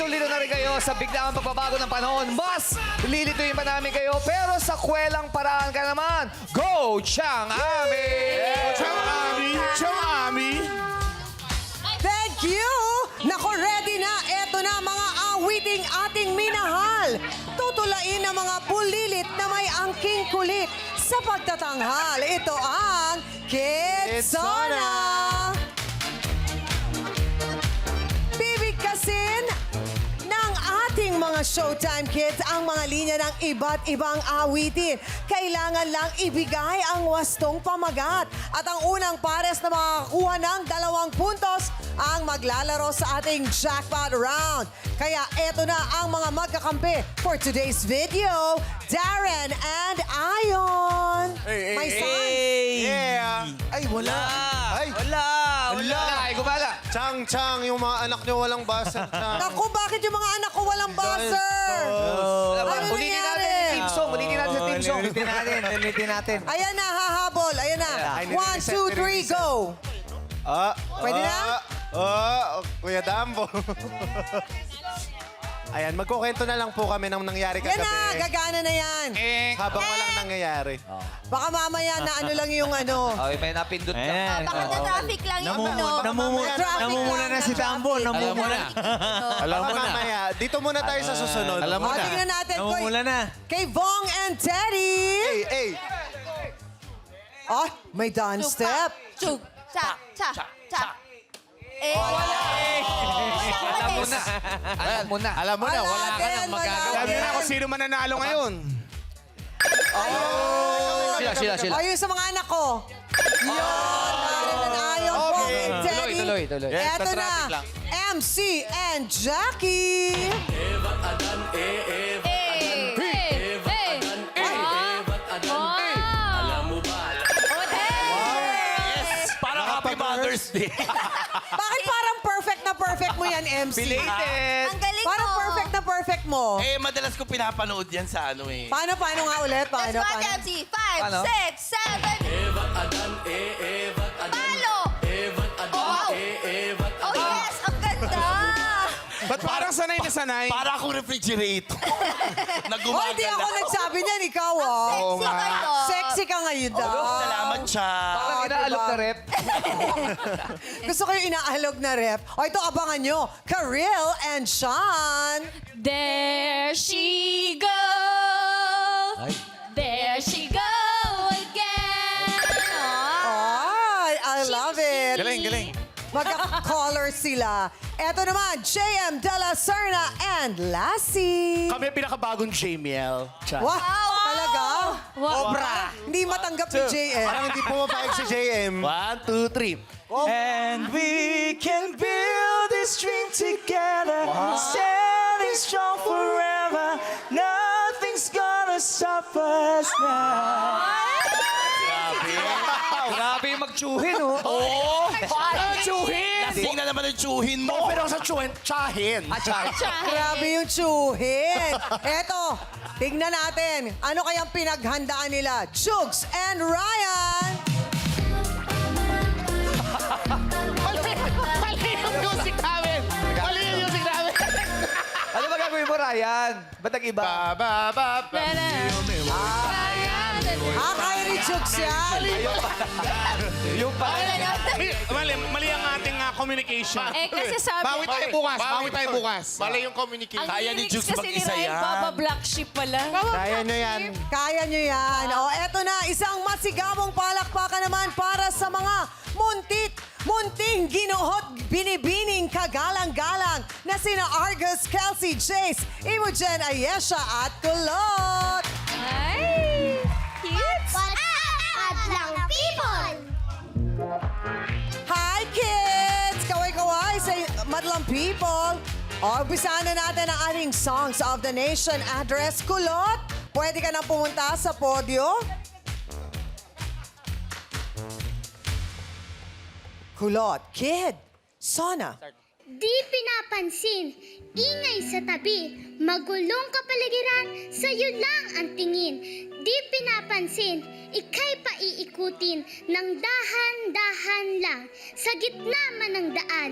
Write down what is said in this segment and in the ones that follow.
litong-lito na rin kayo sa biglaang pagbabago ng panahon. Mas lilituin pa namin kayo, pero sa kwelang paraan ka naman. Go, Chang Ami! Chang Ami! Chang Ami! Thank you! Nako, ready na. Eto na mga awiting ating minahal. Tutulain ng mga bulilit na may angking kulit. Sa pagtatanghal, ito ang Kidsona! Bibigkasin ng ating mga Showtime Kids ang mga linya ng iba't ibang awitin. Kailangan lang ibigay ang wastong pamagat. At ang unang pares na makakakuha ng 2 puntos ang maglalaro sa ating jackpot round. Kaya eto na ang mga magkakampi for today's video, Darren and Ion. May sons. Yeah! Ay, wala! Ay! Wala! Ay, gumala! Chang, yung mga anak nyo walang basa. Chang. Naku, bakit yung mga anak ko walang buzzer? Ano Ulitin natin nangyari? yung team song. Ulitin natin sa team song. Ulitin natin. Ayan na, hahabol. Ayan na. Ay, 1, 2, 3, go. Pwede na? Kuya Dambo. Ayan, magkukwento na lang po kami ng nangyari Yan na, kagabi. gagana na yan. Habang walang nangyayari. Baka mamaya na ano lang yung ano. Okay, may napindot ka. Ayan. Baka na traffic lang yung ano. Namumula na si Tambo. Namumula. Alam mo na. Mamaya, dito muna tayo sa susunod. Alam mo O, na. tingnan natin. Namumula na. Kay Vong and Teddy. Hey! Oh, may dance step. Chug, cha, cha, cha. Eh, wala. Alam mo na. Alam mo na. Alam mo na, wala ka din, nang magagawa. wala Sabi din. na kung sino mananalo ngayon. Sila. O, yung sa mga anak ko. Yun, ayaw Vong Okay. and Teddy. Tuloy. Yes, Eto sa na, traffic lang. MC and Jackie. Para Happy Mother's Day. Bakit parang perfect mo yan, MC? Belated. Ang galing Parang mo. perfect mo. Madalas ko pinapanood yan sa ano eh. Paano nga ulit? Let's Paano? watch MC. 5, Ano? 6, 7. Palo. Oh, wow. Oh, yes. Ang ganda. Ba't parang sanay na sanay? Para akong refrigerator. na Oh, hindi ako gumagala. nagsabi niyan, ikaw ah. Sexy kayo. Sexy ka ngayon daw. Salamat siya. Parang inaalok na rep. Gusto ko yung inaalog na rep. O ito, abangan nyo. Karil and Sean. There she goes. There she goes again. Ay, I love it. Galing. Magka-color sila. Eto naman, JM De La Serna and Lassie. Kami ang pinakabagong JML. Wow, talaga? Obra. Hindi matanggap ni JM. Parang hindi pumapayag si JM. 1, 2, 3. And we can build this dream together. Standing strong forever. Nothing's gonna stop us now. Grabe yung magtsuhin, oh. Oo! Paano tsuhin? Lasing na naman ang tsuhin mo. Pero sa tsahin. Grabe yung tsuhin. Eto, tignan natin. Ano kayang pinaghandaan nila? Jugs and Ryan. Ano ba gagawin mo, Ryan? Ba't nag-iba? Kaya ni Jugs yan. Yung pala. Mali ang ating communication. Eh, kasi sabi... Bawi tayo bukas. Mali yung communication. Kaya ni Jugs kasi ni mag-isa Ryan, yan. Baba Black Sheep pala. Kaya nyo yan. Kaya nyo yan. O, eto na, isang masigabong palakpakan naman para sa mga munting ginuhot, binibining kagalang-galang na sina Argus, Kelsey, Jace, Imogen, Ayesha at Kulot. Ay! Cute! Adlang people. Hi, kids! Kaway-kaway sa Madlang People. O, umpisahan na natin ang ating Songs of the Nation address. Kulot, pwede ka nang pumunta sa podyo. Kulot, kid, Sona. Di pinapansin, ingay sa tabi, magulong kapaligiran, sa'yo lang ang tingin. Di pinapansin, ika'y paiikutin ng dahan-dahan lang, sa gitna man ng daan.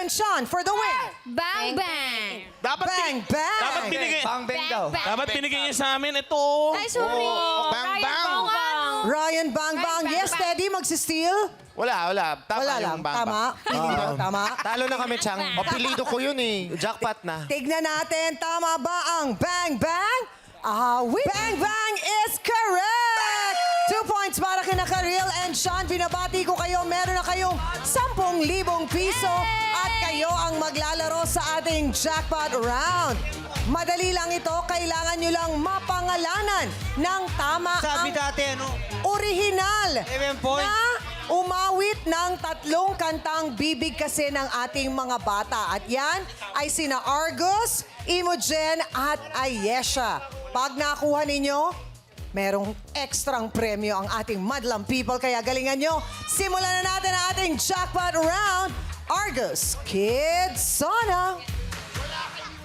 and Sean for the win. Bang, bang. Dapat, Bang, bang. dapat binigay. Bang bang daw. Dapat binigay niyo sa amin ito. Ay, sorry. Bang, Ryan, bang. bang. Ryan Bang Bang. Bang, Yes, bang. Teddy, magsisteal? Wala. Tama Wala yung lang. bang, Tama. Hindi ba? Tama. Talo na kami, Chang. Apelido ko yun eh. Jackpot na. Tignan natin, tama ba ang Bang Bang? Bang Bang is correct! 2 points para kina Karil and Sean. Binabati ko kayo. Meron na kayong 10,000 piso at kayo ang maglalaro sa ating jackpot round. Madali lang ito. Kailangan nyo lang mapangalanan ng tama Sabi ang dati, ano? original 7 points. na umawit ng 3 kantang bibig kasi ng ating mga bata. At yan ay sina Argus, Imogen at Ayesha. Pag nakuha ninyo, merong ekstrang premyo ang ating madlang people. Kaya galingan nyo. Simulan na natin ang ating jackpot round. Argus, Kids, Sona.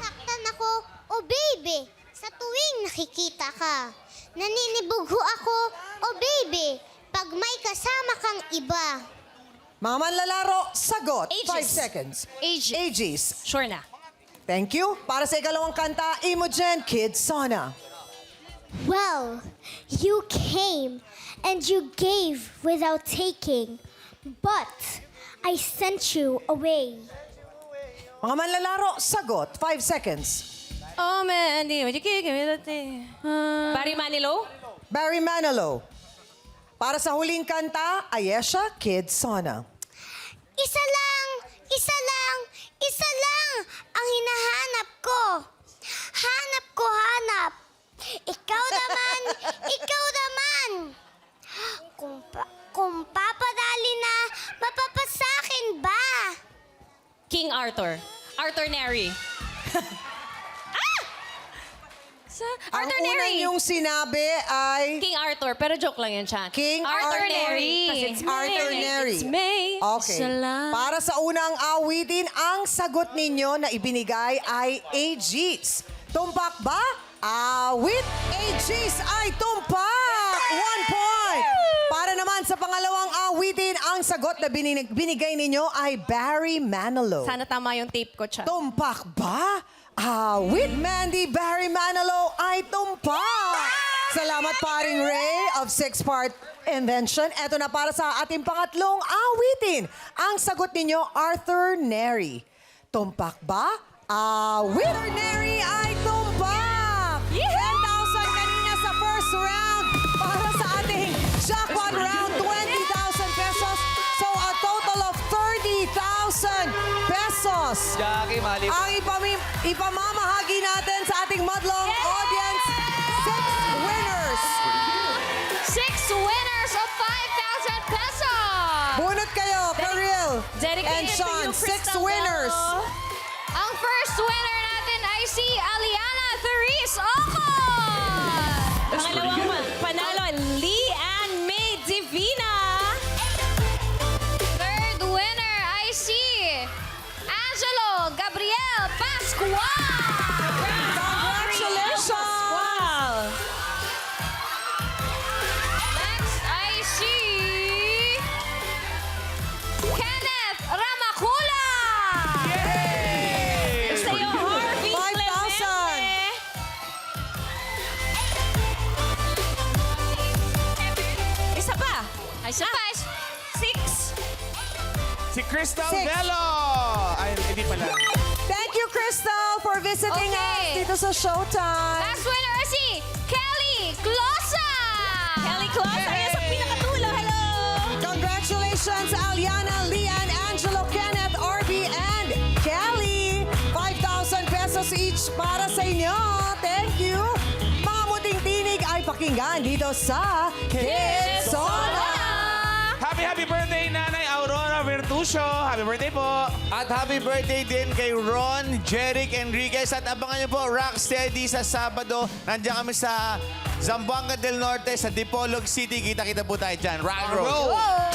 Saktan ako, oh baby, sa tuwing nakikita ka. Naninibugho ako, oh baby, pag may kasama kang iba. Mga manlalaro, sagot. Ages. 5 seconds. Ages. Sure na. Thank you. Para sa ikalawang kanta, Imogen, Kids, Sona. Well, you came and you gave without taking, but I sent you away. Mga manlalaro, sagot. 5 seconds. Oh, man, di mo give me that thing. Barry Manilow? Barry Manilow. Para sa huling kanta, Ayesha, Kids, Sona. Isa lang ang hinahanap ko. Hanap. Ikaw naman. Kung papadali na, mapapasakin ba? King Arthur. Arthur Neri. Ang Arthur unang Neri. yung sinabi ay King Arthur, pero joke lang yan, Chan. King Arthur Arthur. Neri. Arthur Neri. It's May. Okay. Salam. Para sa unang awitin, ang sagot ninyo na ibinigay ay AGs. Tumpak ba? Awit AGs ay tumpak! 1 point! Para naman sa pangalawang awitin, ang sagot na binigay ninyo ay Barry Manilow. Sana tama yung tape ko, Chan. Tumpak ba? With Mandy Barry Manilow ay tumpak! Salamat paring Ray of 6-part invention. Eto na para sa ating pangatlong awitin. Ang sagot ninyo, Arthur Neri. Tumpak ba? Arthur Neri ay tumpak! 10,000 kanina sa first round. Para sa ating jackpot round, 20,000 pesos. So a total of 30,000 pesos. Jackie, mali. Ang ipamamahagi natin sa ating madlong audience, 6 winners. 6 winners of 5,000 pesos! Bunot kayo, Karil Dedicated and to Sean, you, 6 Crystal winners. Bello. Ang first winner natin ay si Aliana Therese Oco! Pangalawang panalo, Lee Ann May Divina. Third winner ay si Angelo Gabriel Pascual! Congratulations! Next ay si Kenneth Ramacula! Sa iyo, Harvey 5,000. Clemente. Isa pa. Isa pa. 6. Si Crystal Six. Bello. Ay, hindi pala. Thank you, Crystal, for visiting Okay. us dito sa Showtime. Last winner ay si Kelly Closa! Kelly Closa, ayan sa pinakatulo. Hello! Congratulations, Aliana, Lian, Angelo, Kenneth, Arby, and Kelly. 5,000 pesos each para sa inyo. Thank you. Mga muting tinig ay pakinggan dito sa Kids Sona. Happy birthday, Nanay Aurora Virtusio. Happy birthday po. At happy birthday din kay Ron Jeric Enriquez. At abangan niyo po Rocksteady sa Sabado. Nandiyan kami sa Zamboanga del Norte, sa Dipolog City. Kita-kita po tayo dyan. Rock and roll!